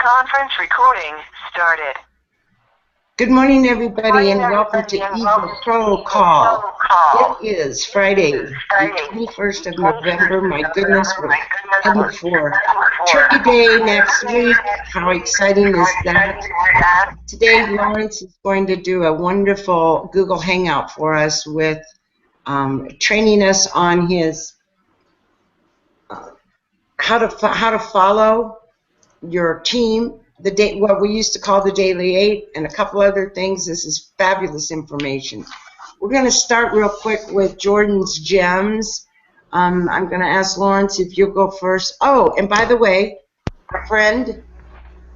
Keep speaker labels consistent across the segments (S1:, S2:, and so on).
S1: Conference recording started.
S2: Good morning, everybody, and welcome to Eva Pro Call. It is Friday, the 21st of November. My goodness, we're heading for Turkey Day next week. How exciting is that? Today, Lawrence is going to do a wonderful Google Hangout for us with training us on his how to follow your team, what we used to call the Daily 8, and a couple other things. This is fabulous information. We're going to start real quick with Jordan's Gems. I'm going to ask Lawrence if you'll go first. Oh, and by the way, our friend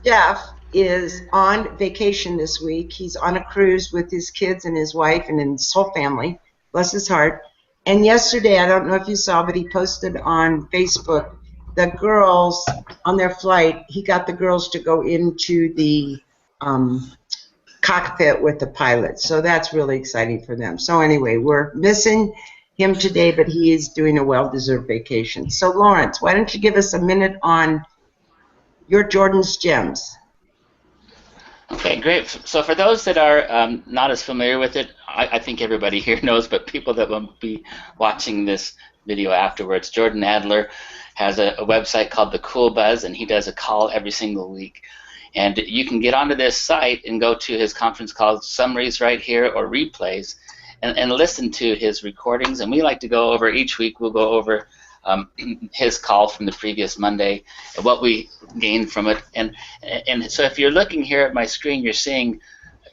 S2: Jeff is on vacation this week. He's on a cruise with his kids and his wife and his whole family. Bless his heart. And yesterday, I don't know if you saw, but he posted on Facebook the girls on their flight. He got the girls to go into the cockpit with the pilot. So that's really exciting for them. So anyway, we're missing him today, but he is doing a well-deserved vacation. So Lawrence, why don't you give us a minute on your Jordan's Gems?
S3: Okay, great. So for those that are not as familiar with it, I think everybody here knows, but people that won't be watching this video afterwards, Jordan Adler has a website called The Cool Buzz, and he does a call every single week. And you can get onto this site and go to his conference call summaries right here, or replays, and listen to his recordings. And we like to go over each week. We'll go over his call from the previous Monday and what we gained from it. And so if you're looking here at my screen, you're seeing,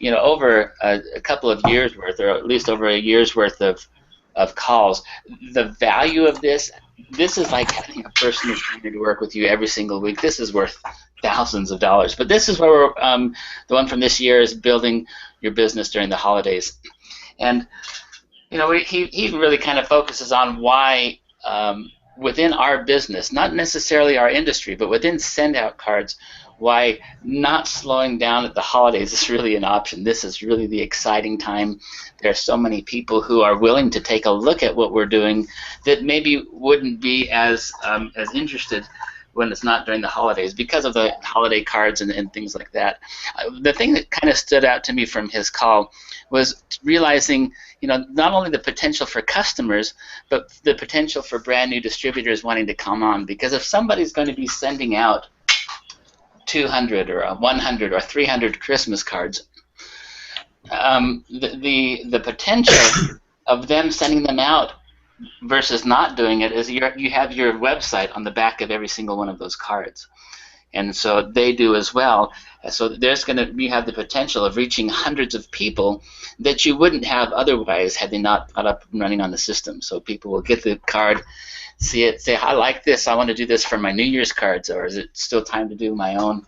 S3: you know, over a couple of years worth, or at least over a year's worth of calls. The value of this is like having a person who's trying to work with you every single week. This is worth thousands of dollars. But this is where we're, the one from this year is building your business during the holidays. And you know, he really kind of focuses on why within our business, not necessarily our industry, but within SendOutCards, why not slowing down at the holidays is really an option. This is really the exciting time. There are so many people who are willing to take a look at what we're doing that maybe wouldn't be as interested when it's not during the holidays because of the holiday cards and things like that. The thing that kind of stood out to me from his call was realizing, you know, not only the potential for customers, but the potential for brand new distributors wanting to come on. Because if somebody's going to be sending out 200 or 100 or 300 Christmas cards, the potential of them sending them out versus not doing it is you have your website on the back of every single one of those cards, and so they do as well. So you have the potential of reaching hundreds of people that you wouldn't have otherwise had they not got up and running on the system. So people will get the card, see it, say, I like this, I want to do this for my New Year's cards, or is it still time to do my own?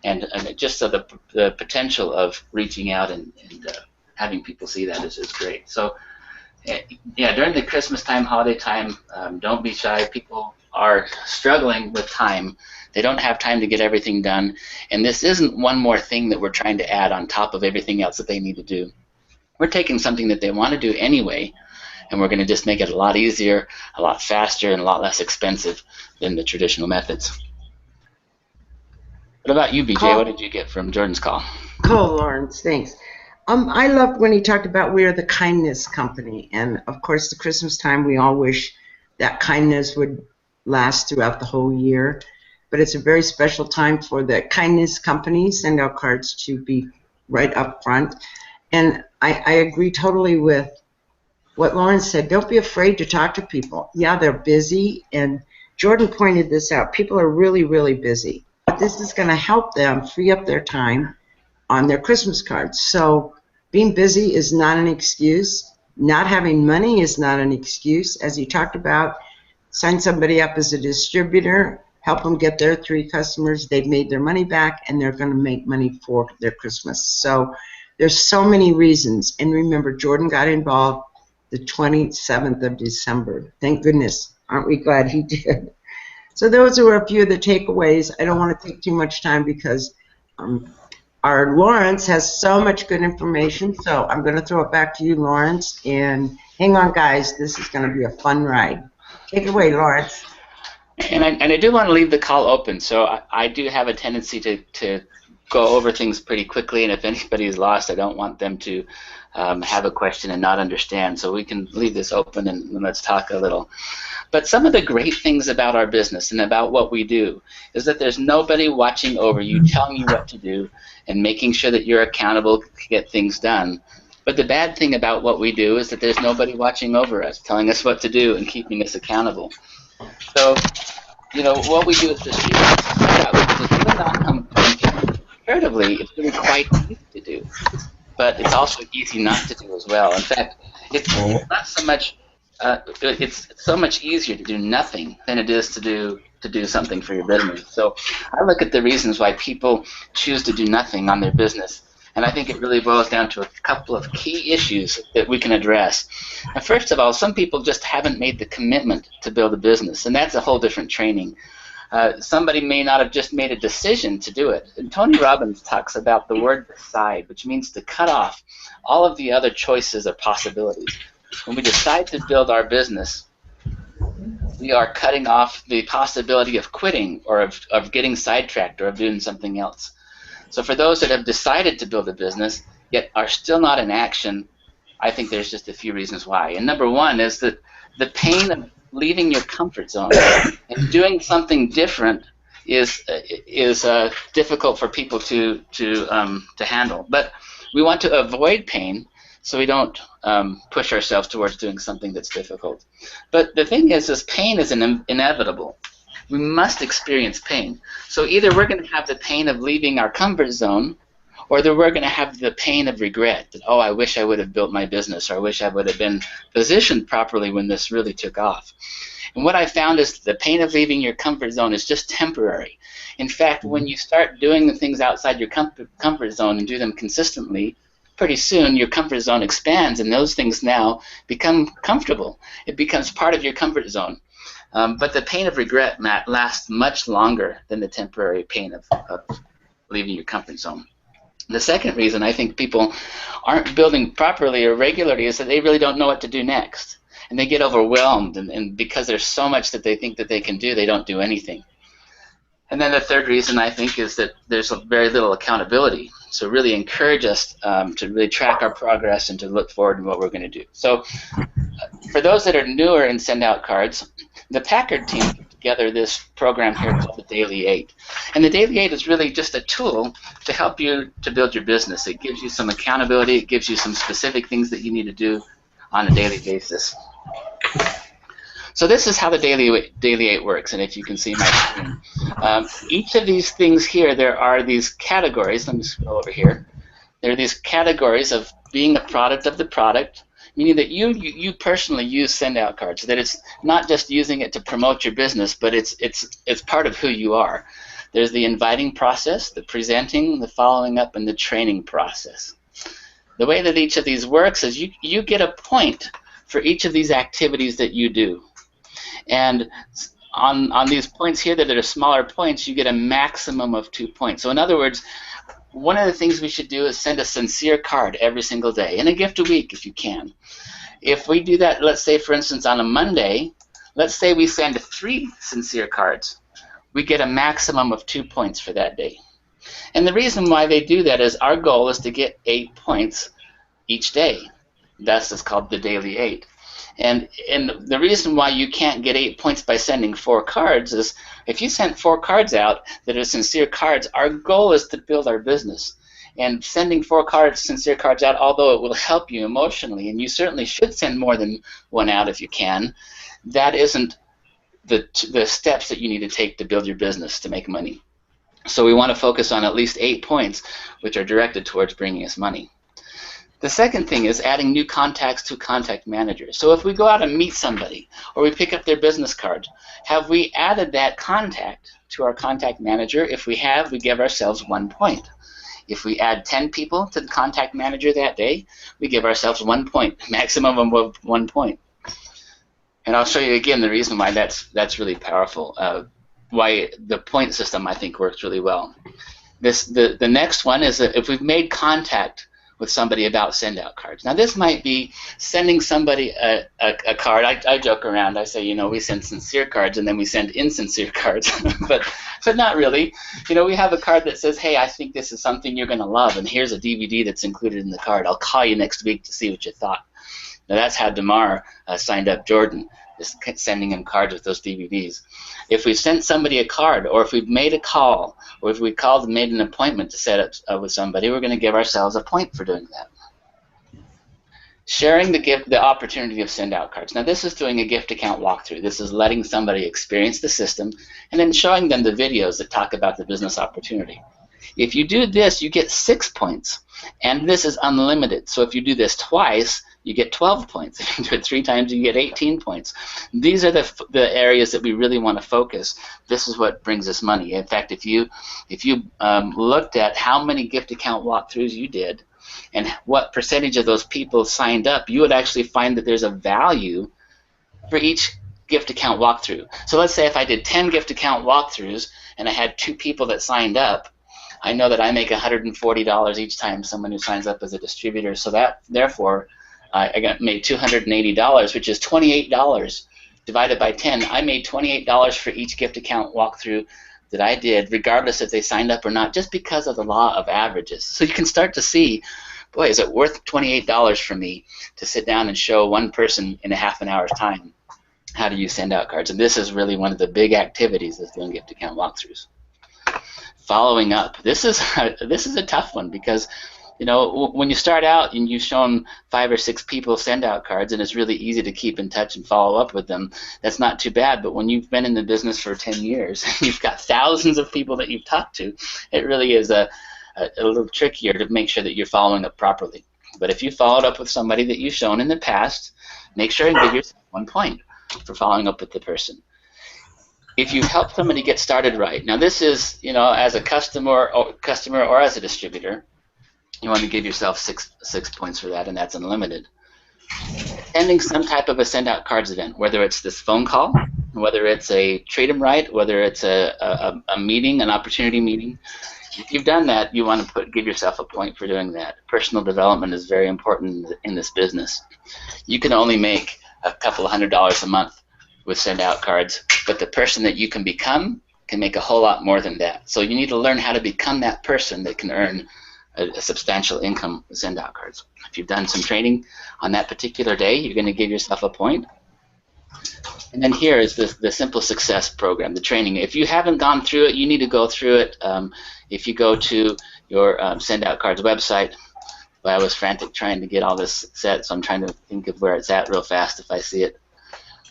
S3: And just so the potential of reaching out and having people see that is great. So yeah, during the Christmas time, holiday time, don't be shy. People are struggling with time. They don't have time to get everything done. And this isn't one more thing that we're trying to add on top of everything else that they need to do. We're taking something that they want to do anyway, and we're going to just make it a lot easier, a lot faster, and a lot less expensive than the traditional methods. What about you, BJ?
S2: Cool.
S3: What did you get from Jordan's call?
S2: Cool, Lawrence. Thanks. I loved when he talked about we're the kindness company, and of course, the Christmas time, we all wish that kindness would last throughout the whole year. But it's a very special time for the kindness company, SendOutCards, to be right up front. And I agree totally with what Lawrence said. Don't be afraid to talk to people. Yeah, they're busy, and Jordan pointed this out. People are really, really busy. But this is going to help them free up their time on their Christmas cards. So being busy is not an excuse. Not having money is not an excuse. As he talked about, sign somebody up as a distributor, help them get their 3 customers. They've made their money back, and they're going to make money for their Christmas. So there's so many reasons. And remember, Jordan got involved the 27th of December. Thank goodness. Aren't we glad he did? So those were a few of the takeaways. I don't want to take too much time because our Lawrence has so much good information. So I'm going to throw it back to you, Lawrence. And hang on, guys. This is going to be a fun ride. Take it away, Lawrence.
S3: And I do want to leave the call open, so I do have a tendency to go over things pretty quickly, and if anybody is lost, I don't want them to have a question and not understand, so we can leave this open and let's talk a little. But some of the great things about our business and about what we do is that there's nobody watching over you, telling you what to do, and making sure that you're accountable to get things done. But the bad thing about what we do is that there's nobody watching over us, telling us what to do and keeping us accountable. So, you know, what we do is just comparatively, it's really quite easy to do. But it's also easy not to do as well. In fact, it's not so much. It's so much easier to do nothing than it is to do something for your business. So I look at the reasons why people choose to do nothing on their business, and I think it really boils down to a couple of key issues that we can address. And first of all, some people just haven't made the commitment to build a business, and that's a whole different training. Somebody may not have just made a decision to do it. And Tony Robbins talks about the word decide, which means to cut off all of the other choices or possibilities. When we decide to build our business, we are cutting off the possibility of quitting or of getting sidetracked or of doing something else. So for those that have decided to build a business yet are still not in action, I think there's just a few reasons why. And number one is that the pain of leaving your comfort zone and doing something different is difficult for people to handle. But we want to avoid pain, so we don't push ourselves towards doing something that's difficult. But the thing is pain is inevitable. We must experience pain. So either we're going to have the pain of leaving our comfort zone, or that we're going to have the pain of regret, that, oh, I wish I would have built my business, or I wish I would have been positioned properly when this really took off. And what I found is the pain of leaving your comfort zone is just temporary. In fact, when you start doing the things outside your comfort zone and do them consistently, pretty soon your comfort zone expands, and those things now become comfortable. It becomes part of your comfort zone. But the pain of regret lasts much longer than the temporary pain of leaving your comfort zone. The second reason I think people aren't building properly or regularly is that they really don't know what to do next. And they get overwhelmed, and because there's so much that they think that they can do, they don't do anything. And then the third reason I think is that there's very little accountability. So really encourage us to really track our progress and to look forward to what we're going to do. So for those that are newer in SendOutCards, the Packard team put together this program here called the Daily 8. And the Daily 8 is really just a tool to help you to build your business. It gives you some accountability. It gives you some specific things that you need to do on a daily basis. So this is how the Daily 8 works, and if you can see my screen. Each of these things here, there are these categories. Let me scroll over here. There are these categories of being a product of the product, meaning that you personally use SendOutCards, that it's not just using it to promote your business, but it's part of who you are. There's the inviting process, the presenting, the following up, and the training process. The way that each of these works is you get a point for each of these activities that you do. And on these points here that are smaller points, you get a maximum of 2 points. So in other words, one of the things we should do is send a sincere card every single day, and a gift a week if you can. If we do that, let's say for instance on a Monday, let's say we send 3 sincere cards, we get a maximum of 2 points for that day. And the reason why they do that is our goal is to get 8 points each day. That's what's called the Daily 8. And the reason why you can't get 8 points by sending 4 cards is if you sent 4 cards out that are sincere cards, our goal is to build our business. And sending 4 cards, sincere cards out, although it will help you emotionally, and you certainly should send more than one out if you can, that isn't the steps that you need to take to build your business to make money. So we want to focus on at least 8 points, which are directed towards bringing us money. The second thing is adding new contacts to contact managers. So if we go out and meet somebody, or we pick up their business card, have we added that contact to our contact manager? If we have, we give ourselves 1 point. If we add 10 people to the contact manager that day, we give ourselves 1 point, maximum of 1 point. And I'll show you again the reason why that's really powerful, why the point system I think works really well. The next one is that if we've made contact with somebody about SendOutCards. Now this might be sending somebody a card. I joke around. I say, you know, we send sincere cards and then we send insincere cards, but not really. You know, we have a card that says, hey, I think this is something you're going to love, and here's a DVD that's included in the card. I'll call you next week to see what you thought. Now that's how DeMar signed up Jordan, just sending him cards with those DVDs. If we've sent somebody a card, or if we've made a call, or if we called and made an appointment to set up with somebody, we're going to give ourselves a point for doing that. Sharing the opportunity of SendOutCards. Now this is doing a gift account walkthrough. This is letting somebody experience the system and then showing them the videos that talk about the business opportunity. If you do this, you get 6 points, and this is unlimited. So if you do this twice, you get 12 points. If you do it 3 times, you get 18 points. These are the areas that we really want to focus. This is what brings us money. In fact, if you looked at how many gift account walkthroughs you did and what percentage of those people signed up, you would actually find that there's a value for each gift account walkthrough. So let's say if I did 10 gift account walkthroughs and I had 2 people that signed up, I know that I make $140 each time someone who signs up as a distributor. So that, therefore, I made $280, which is $28 divided by 10. I made $28 for each gift account walkthrough that I did, regardless if they signed up or not, just because of the law of averages. So you can start to see, boy, is it worth $28 for me to sit down and show one person in a half an hour's time how to use SendOutCards. And this is really one of the big activities is doing gift account walkthroughs. Following up. This is a tough one because, you know, when you start out and you've shown 5 or 6 people SendOutCards and it's really easy to keep in touch and follow up with them, that's not too bad. But when you've been in the business for 10 years and you've got thousands of people that you've talked to, it really is a little trickier to make sure that you're following up properly. But if you followed up with somebody that you've shown in the past, make sure and give yourself 1 point for following up with the person. If you help somebody get started right, now this is, you know, as a customer or as a distributor, you want to give yourself six points for that, and that's unlimited. Attending some type of a SendOutCards event, whether it's this phone call, whether it's a treat 'em right, whether it's a meeting, an opportunity meeting. If you've done that, you want to give yourself a point for doing that. Personal development is very important in this business. You can only make a couple of $100s a month with SendOutCards, but the person that you can become can make a whole lot more than that. So you need to learn how to become that person that can earn a substantial income with SendOutCards. If you've done some training on that particular day, you're going to give yourself a point. And then here is the Simple Success program, the training. If you haven't gone through it, you need to go through it. If you go to your SendOutCards website, well, I was frantic trying to get all this set, so I'm trying to think of where it's at real fast if I see it.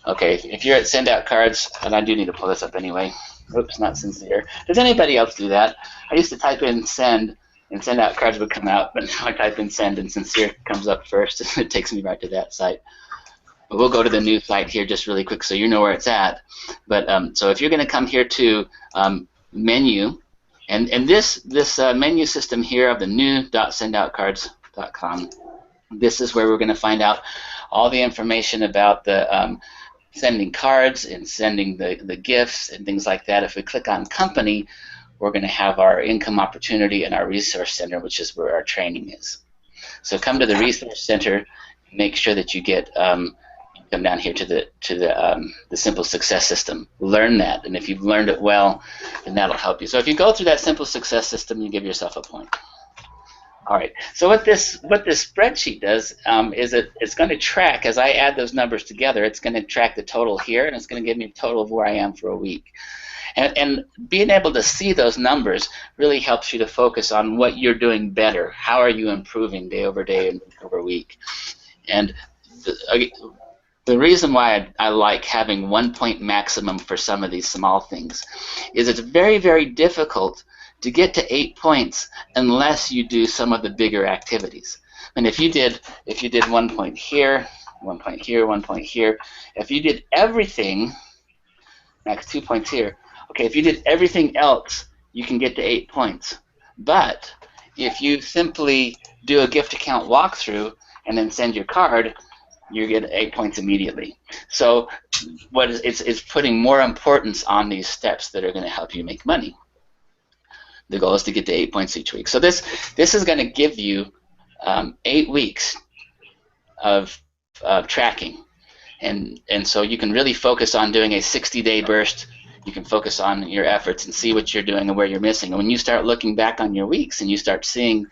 S3: Okay, if you're at SendOutCards, and I do need to pull this up anyway. Oops, not sincere. Does anybody else do that? I used to type in send, and SendOutCards would come out, but now I type in send, and sincere comes up first, and it takes me right to that site. But we'll go to the new site here just really quick so you know where it's at. But so if you're going to come here to menu, and this menu system here of the new.sendoutcards.com, this is where we're going to find out all the information about the sending cards and sending the gifts and things like that. If we click on company, we're going to have our income opportunity and our resource center, which is where our training is. So come to the resource center, make sure that you get come down here to the Simple Success system. Learn that, and if you've learned it well, then that'll help you. So if you go through that Simple Success system, you give yourself a point. All right. So what this spreadsheet does is it's going to track, as I add those numbers together, it's going to track the total here, and it's going to give me a total of where I am for a week. And being able to see those numbers really helps you to focus on what you're doing better. How are you improving day over day and week over week? And the reason why I like having 1 point maximum for some of these small things is it's very, very difficult to get to 8 points unless you do some of the bigger activities. And if you did 1 point here, 1 point here, 1 point here, if you did everything, max 2 points here. Okay, if you did everything else, you can get to 8 points. But if you simply do a gift account walkthrough and then send your card, you get 8 points immediately. So it's putting more importance on these steps that are going to help you make money. The goal is to get to 8 points each week. So this is going to give you 8 weeks of tracking. And so you can really focus on doing a 60-day burst. You can focus on your efforts and see what you're doing and where you're missing. And when you start looking back on your weeks and you start seeing,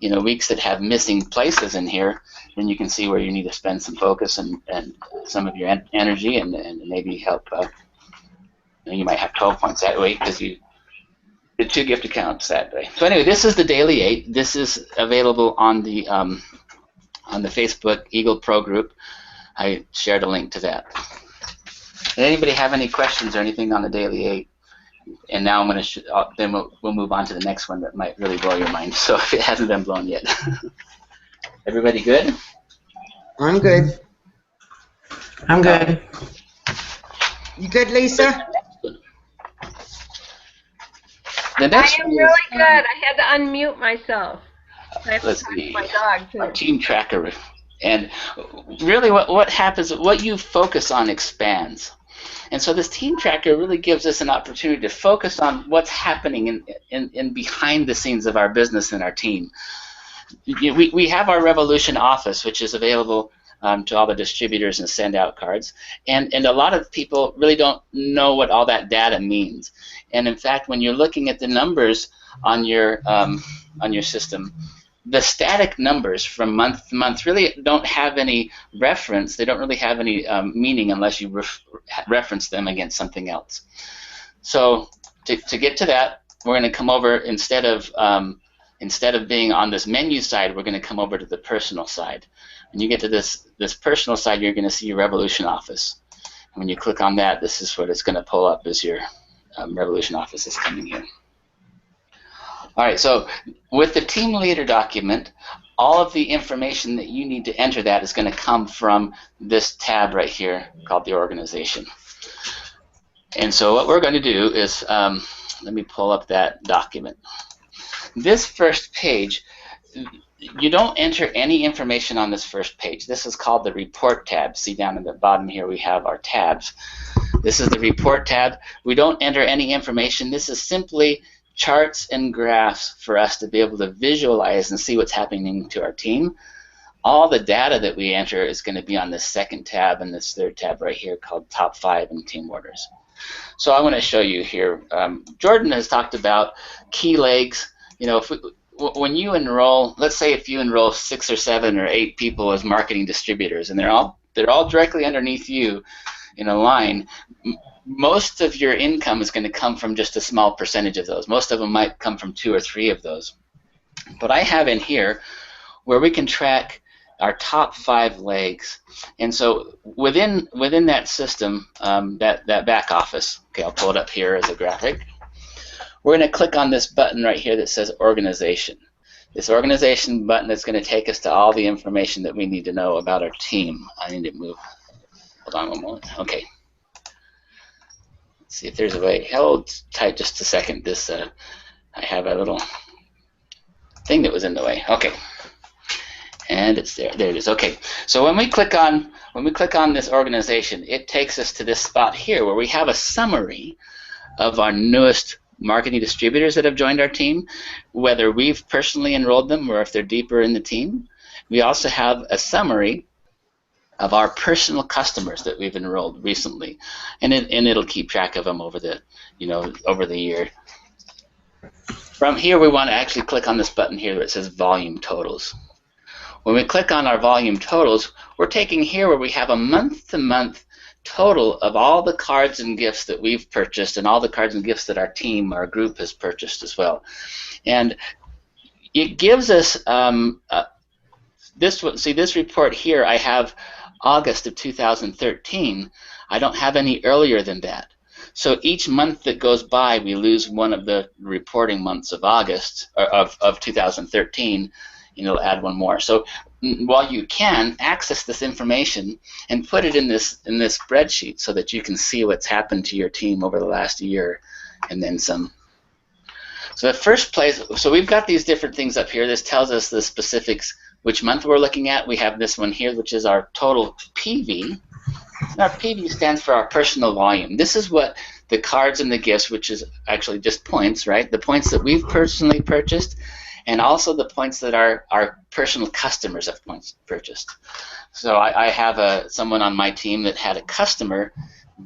S3: you know, weeks that have missing places in here, then you can see where you need to spend some focus and some of your energy and maybe help. You might have 12 points that way because you did 2 gift accounts that way. So anyway, this is the Daily 8. This is available on the Facebook Eagle Pro group. I shared a link to that. Does anybody have any questions or anything on the Daily 8? And now I'm going to then we'll move on to the next one that might really blow your mind. So if it hasn't been blown yet, everybody good?
S2: I'm good. I'm good. You good, Lisa?
S3: The next
S4: I am really good. I had to unmute myself. I have to
S3: let's
S4: talk
S3: see.
S4: to my dog too.
S3: Our team tracker. And really what happens, what you focus on expands. And so this team tracker really gives us an opportunity to focus on what's happening in behind the scenes of our business and our team. We have our Revolution office, which is available to all the distributors and SendOutCards. And a lot of people really don't know what all that data means. And in fact, when you're looking at the numbers on your system, the static numbers from month to month really don't have any reference. They don't really have any meaning unless you reference them against something else. So to get to that, we're going to come over, instead of being on this menu side, we're going to come over to the personal side. When you get to this personal side, you're going to see your Revolution office. And when you click on that, this is what it's going to pull up as your Revolution office is coming here. All right, so with the team leader document, all of the information that you need to enter that is going to come from this tab right here called the organization. And so what we're going to do is, let me pull up that document. This first page, you don't enter any information on this first page. This is called the report tab. See down at the bottom here we have our tabs. This is the report tab. We don't enter any information. This is simply charts and graphs for us to be able to visualize and see what's happening to our team. All the data that we enter is going to be on this second tab and this third tab right here called Top 5 and Team Orders. So I want to show you here. Jordan has talked about key legs. You know, when you enroll, let's say if you enroll 6 or 7 or 8 people as marketing distributors, and they're all directly underneath you in a line, most of your income is going to come from just a small percentage of those. Most of them might come from 2 or 3 of those. But I have in here where we can track our top 5 legs. And so within that system, that back office, okay, I'll pull it up here as a graphic. We're going to click on this button right here that says Organization. This Organization button is going to take us to all the information that we need to know about our team. I need to move. Hold on one moment. Okay. Let's see if there's a way. Hold tight just a second. This I have a little thing that was in the way. Okay. And it's there. There it is. Okay. So when we click on this organization, it takes us to this spot here where we have a summary of our newest marketing distributors that have joined our team, whether we've personally enrolled them or if they're deeper in the team. We also have a summary of our personal customers that we've enrolled recently, and it'll keep track of them over the year. From here, we want to actually click on this button here that says Volume Totals. When we click on our volume totals, we're taking here where we have a month-to-month total of all the cards and gifts that we've purchased and all the cards and gifts that our team, our group, has purchased as well. And it gives us this report here. I have August of 2013. I don't have any earlier than that. So each month that goes by, we lose one of the reporting months of August of 2013. It'll add one more. So while you can access this information and put it in this spreadsheet so that you can see what's happened to your team over the last year and then some. So the first place, so we've got these different things up here. This tells us the specifics, which month we're looking at. We have this one here, which is our total PV. And our PV stands for our personal volume. This is what the cards and the gifts, which is actually just points, right? The points that we've personally purchased, and also the points that our personal customers have points purchased. So I have someone on my team that had a customer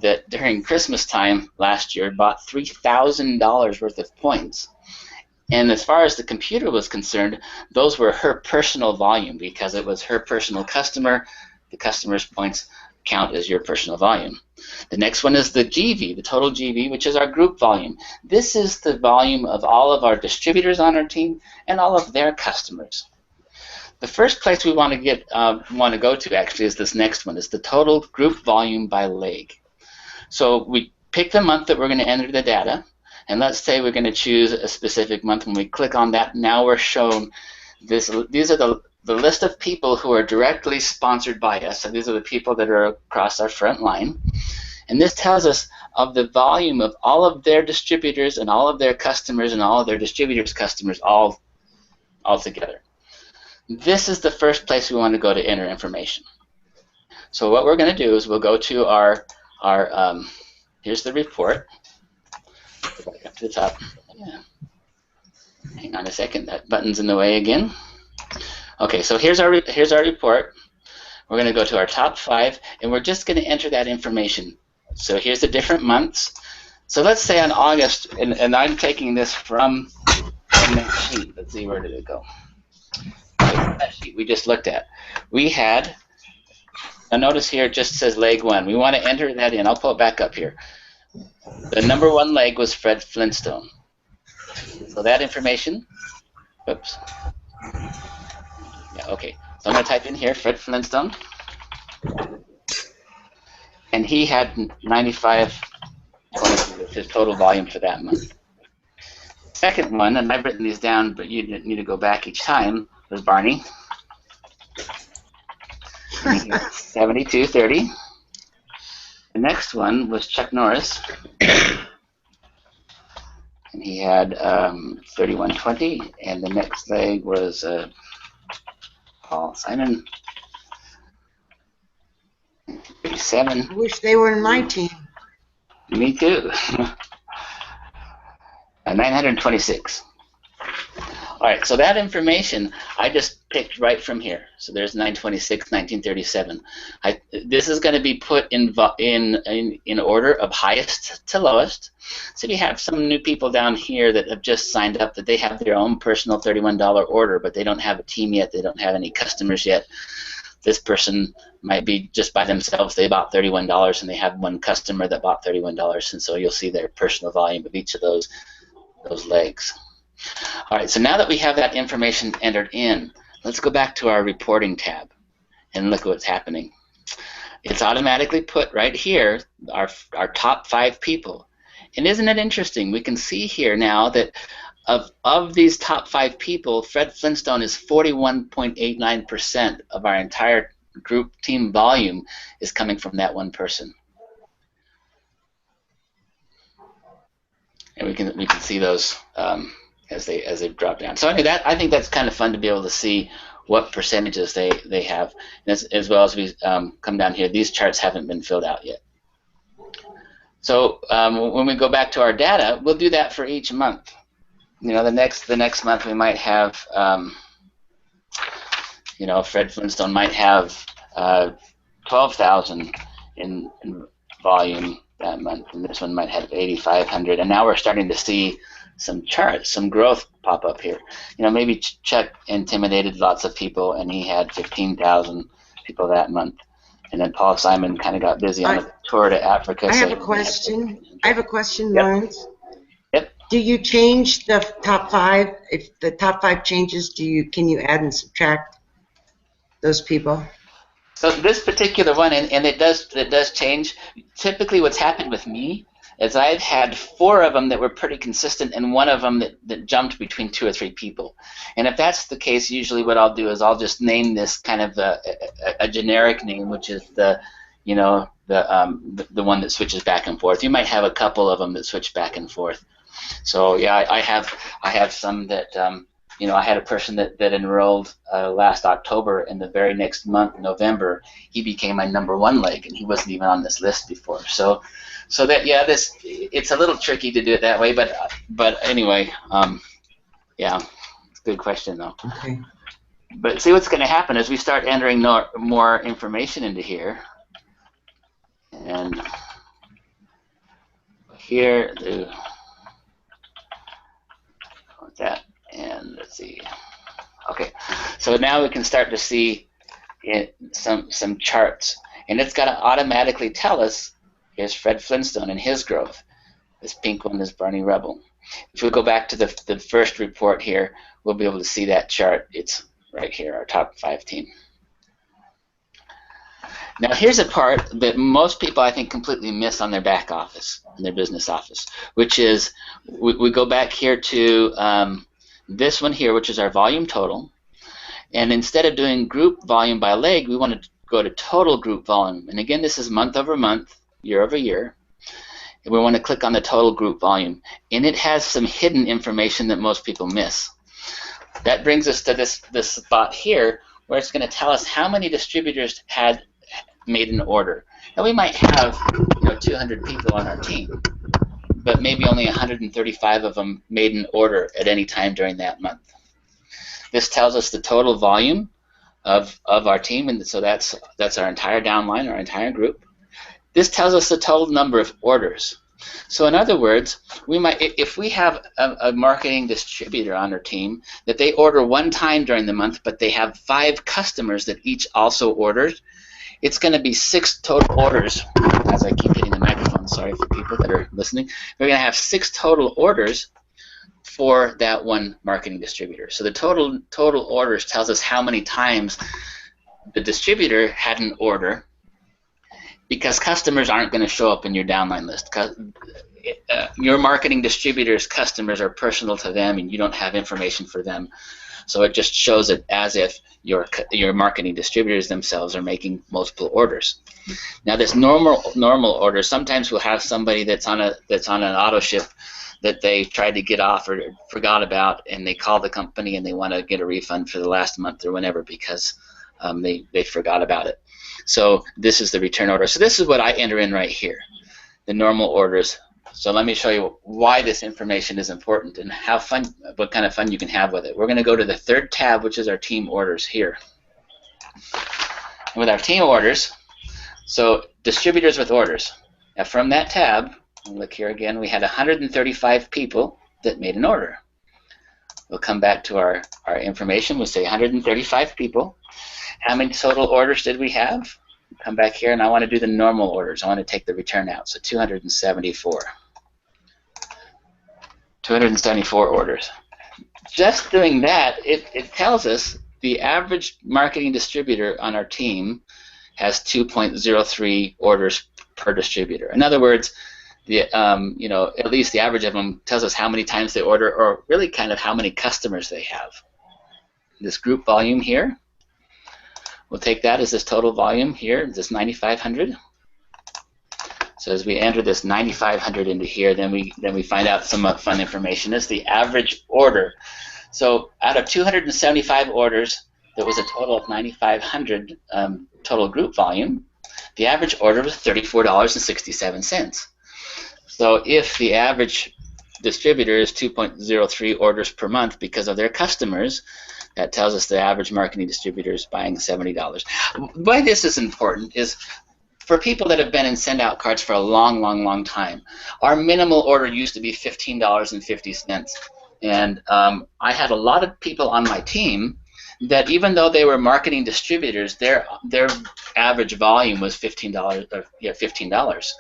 S3: that during Christmas time last year bought $3,000 worth of points. And as far as the computer was concerned, those were her personal volume because it was her personal customer. The customer's points count as your personal volume. The next one is the GV, the total GV, which is our group volume. This is the volume of all of our distributors on our team and all of their customers. The first place we want to go to actually is this next one, is the total group volume by leg. So we pick the month that we're going to enter the data, and let's say we're going to choose a specific month. When we click on that, now we're shown this. These are the list of people who are directly sponsored by us. So these are the people that are across our front line. And this tells us of the volume of all of their distributors and all of their customers and all of their distributors' customers all together. This is the first place we want to go to enter information. So what we're going to do is we'll go to our here's the report. Go back up to the top. Yeah. Hang on a second, that button's in the way again. Okay, so here's our report. We're going to go to our top 5, and we're just going to enter that information. So here's the different months. So let's say on August, and I'm taking this from that sheet. Let's see, where did it go? That sheet we just looked at. We had, now notice here it just says leg 1. We want to enter that in. I'll pull it back up here. The number 1 leg was Fred Flintstone. So that information, oops. Yeah, okay. So I'm going to type in here Fred Flintstone. And he had 95.22 as his total volume for that month. Second one, and I've written these down, but you need to go back each time, was Barney. 72.30. The next one was Chuck Norris. And he had 31.20. And the next leg was Paul Simon. 37.
S2: I wish they were in my team.
S3: Me too. 926. All right, so that information I just picked right from here. So there's 926, 1937. This is going to be put in order of highest to lowest. So we have some new people down here that have just signed up that they have their own personal $31 order, but they don't have a team yet. They don't have any customers yet. This person might be just by themselves. They bought $31 and they have one customer that bought $31, and so you'll see their personal volume of each of those legs. All right, so now that we have that information entered in, let's go back to our reporting tab and look at what's happening. It's automatically put right here, our top 5 people. And isn't it interesting? We can see here now that of these top 5 people, Fred Flintstone is 41.89% of our entire group team volume is coming from that one person. And we can see those as they drop down. So anyway, I think that's kind of fun to be able to see what percentages they have. And as well as we come down here, these charts haven't been filled out yet. So when we go back to our data, we'll do that for each month. You know, the next month we might have, you know, Fred Flintstone might have 12,000 in volume that month, and this one might have 8,500. And now we're starting to see some charts, some growth pop up here. You know, maybe Chuck intimidated lots of people, and he had 15,000 people that month. And then Paul Simon kind of got busy on a tour to Africa.
S2: I have a question.
S3: Yep.
S2: Lawrence.
S3: Yep.
S2: Do you change the top 5? If the top 5 changes, can you add and subtract those people?
S3: So this particular one, and it does change. Typically, what's happened with me is I've had 4 of them that were pretty consistent, and 1 of them that jumped between 2 or 3 people. And if that's the case, usually what I'll do is I'll just name this kind of a generic name, which is the one that switches back and forth. You might have a couple of them that switch back and forth. So yeah, I have some that you know, I had a person that enrolled last October, and the very next month, November, he became my #1 leg, and he wasn't even on this list before. So that, yeah, it's a little tricky to do it that way, but anyway, yeah, Good question, though.
S2: Okay.
S3: But see, what's going to happen is we start entering more information into here. And here, that, and let's see. Okay, so now we can start to see some charts, and it's got to automatically tell us, here's Fred Flintstone and his growth. This pink one is Barney Rubble. If we go back to the first report here, we'll be able to see that chart. It's right here, our top 5 team. Now here's a part that most people, I think, completely miss on their back office, in their business office, which is we go back here to this one here, which is our volume total. And instead of doing group volume by leg, we want to go to total group volume. And again, this is month over month, year over year. And we want to click on the total group volume. And it has some hidden information that most people miss. That brings us to this spot here, where it's going to tell us how many distributors had made an order. Now we might have 200 people on our team, but maybe only 135 of them made an order at any time during that month. This tells us the total volume of our team, and so that's our entire downline, our entire group. This tells us the total number of orders. So in other words, we might, if we have a marketing distributor on our team that they order one time during the month, but they have 5 customers that each also ordered, it's going to be 6 total orders. As I keep hitting the microphone, sorry for people that are listening. We're going to have 6 total orders for that one marketing distributor. So the total orders tells us how many times the distributor had an order, because customers aren't going to show up in your downline list. Your marketing distributor's customers are personal to them, and you don't have information for them. So it just shows it as if your marketing distributors themselves are making multiple orders. Now this normal order, sometimes we'll have somebody that's on an auto ship that they tried to get off or forgot about, and they call the company and they want to get a refund for the last month or whenever because they forgot about it. So this is the return order. So this is what I enter in right here, the normal orders. So let me show you why this information is important and what kind of fun you can have with it. We're going to go to the 3rd tab, which is our team orders here. And with our team orders, so distributors with orders. Now from that tab, look here again, we had 135 people that made an order. We'll come back to our information. We'll say 135 people. How many total orders did we have? Come back here, and I want to do the normal orders. I want to take the return out, so 274. 274 orders. Just doing that, it tells us the average marketing distributor on our team has 2.03 orders per distributor. In other words, at least the average of them tells us how many times they order, or really kind of how many customers they have. This group volume here, we'll take that as this total volume here, this 9,500. So as we enter this 9,500 into here, then we find out some fun information. It's the average order. So out of 275 orders, there was a total of 9,500 total group volume. The average order was $34.67. So if the average distributor is 2.03 orders per month because of their customers, that tells us the average marketing distributor is buying $70. Why this is important is for people that have been in SendOutCards for a long time, our minimal order used to be $15.50. And I had a lot of people on my team that even though they were marketing distributors, their average volume was $15.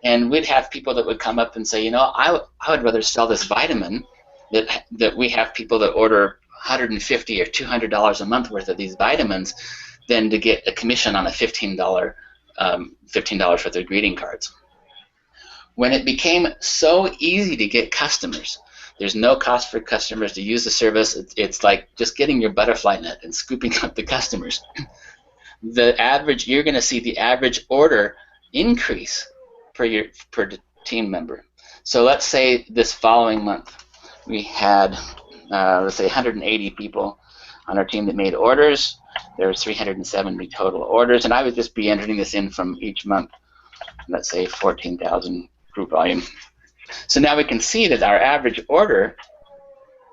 S3: And we'd have people that would come up and say, I would rather sell this vitamin that we have people that order $150 or $200 a month worth of these vitamins than to get a commission on a $15 worth of greeting cards. When it became so easy to get customers, there's no cost for customers to use the service. It's like just getting your butterfly net and scooping up the customers. You're going to see the average order increase per team member. So let's say this following month we had let's say 180 people on our team that made orders. There were 370 total orders, and I would just be entering this in from each month. Let's say 14,000 group volume. So now we can see that our average order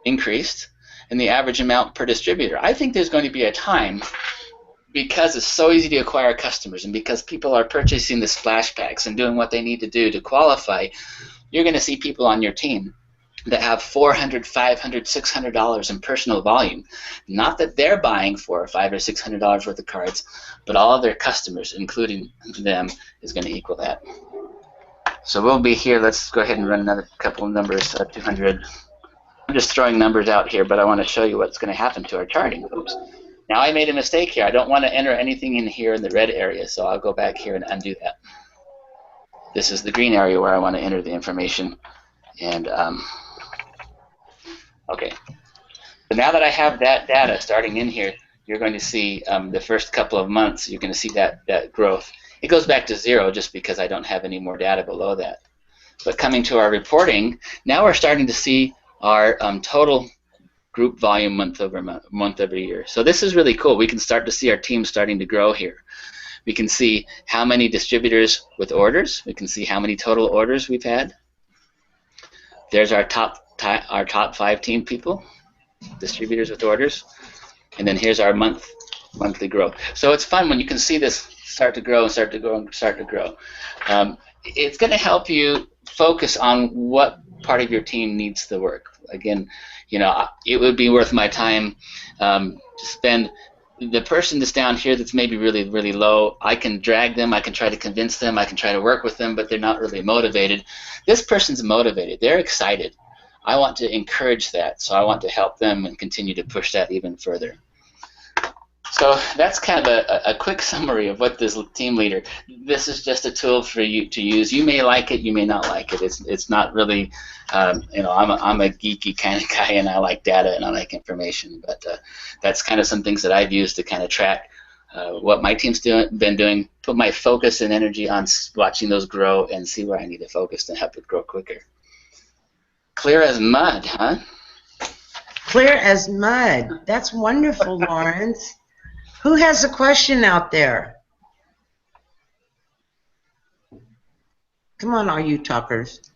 S3: increased, and the average amount per distributor. I think there's going to be a time, because it's so easy to acquire customers and because people are purchasing the splash packs and doing what they need to do to qualify, you're going to see people on your team that have $400, $500, $600 in personal volume. Not that they're buying $400 or $500 or $600 worth of cards, but all of their customers, including them, is going to equal that. So we'll be here. Let's go ahead and run another couple of numbers. 200. I'm just throwing numbers out here, but I want to show you what's going to happen to our charting. Oops. Now I made a mistake here. I don't want to enter anything in here in the red area, so I'll go back here and undo that. This is the green area where I want to enter the information. And okay. So now that I have that data starting in here, you're going to see the first couple of months, you're going to see that growth. It goes back to 0 just because I don't have any more data below that. But coming to our reporting, now we're starting to see our total group volume month over year. So this is really cool. We can start to see our team starting to grow here. We can see how many distributors with orders. We can see how many total orders we've had. There's our top 5 team people, distributors with orders, and then here's our monthly growth. So it's fun when you can see this start to grow and start to grow and start to grow. It's going to help you focus on what part of your team needs the work. Again, you know, it would be worth my time to spend. The person that's down here that's maybe really, really low, I can drag them, I can try to convince them, I can try to work with them, but they're not really motivated. This person's motivated. They're excited. I want to encourage that, so I want to help them and continue to push that even further. So that's kind of a quick summary of what this team leader. This is just a tool for you to use. You may like it, you may not like it. It's not really, you know, I'm a geeky kind of guy, and I like data and I like information. But that's kind of some things that I've used to kind of track what my team's been doing. Put my focus and energy on watching those grow and see where I need to focus to help it grow quicker. Clear as mud, huh?
S2: Clear as mud. That's wonderful, Lawrence. Who has a question out there? Come on, all you talkers.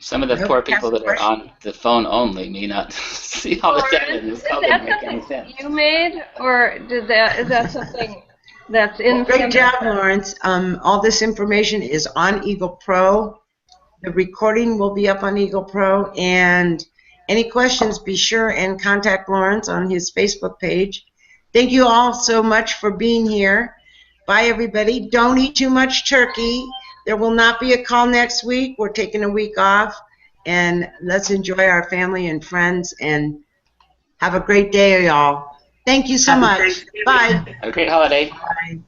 S3: Some of the poor people that are on the phone only may not see all the data.
S4: Is that something you made, or is that something that's in?
S2: Great job, Lawrence. All this information is on Eagle Pro. The recording will be up on Eagle Pro, and any questions, be sure and contact Lawrence on his Facebook page. Thank you all so much for being here. Bye, everybody. Don't eat too much turkey. There will not be a call next week. We're taking a week off, and let's enjoy our family and friends, and have a great day, y'all. Thank you so much. Bye.
S3: Have a great holiday.
S2: Bye.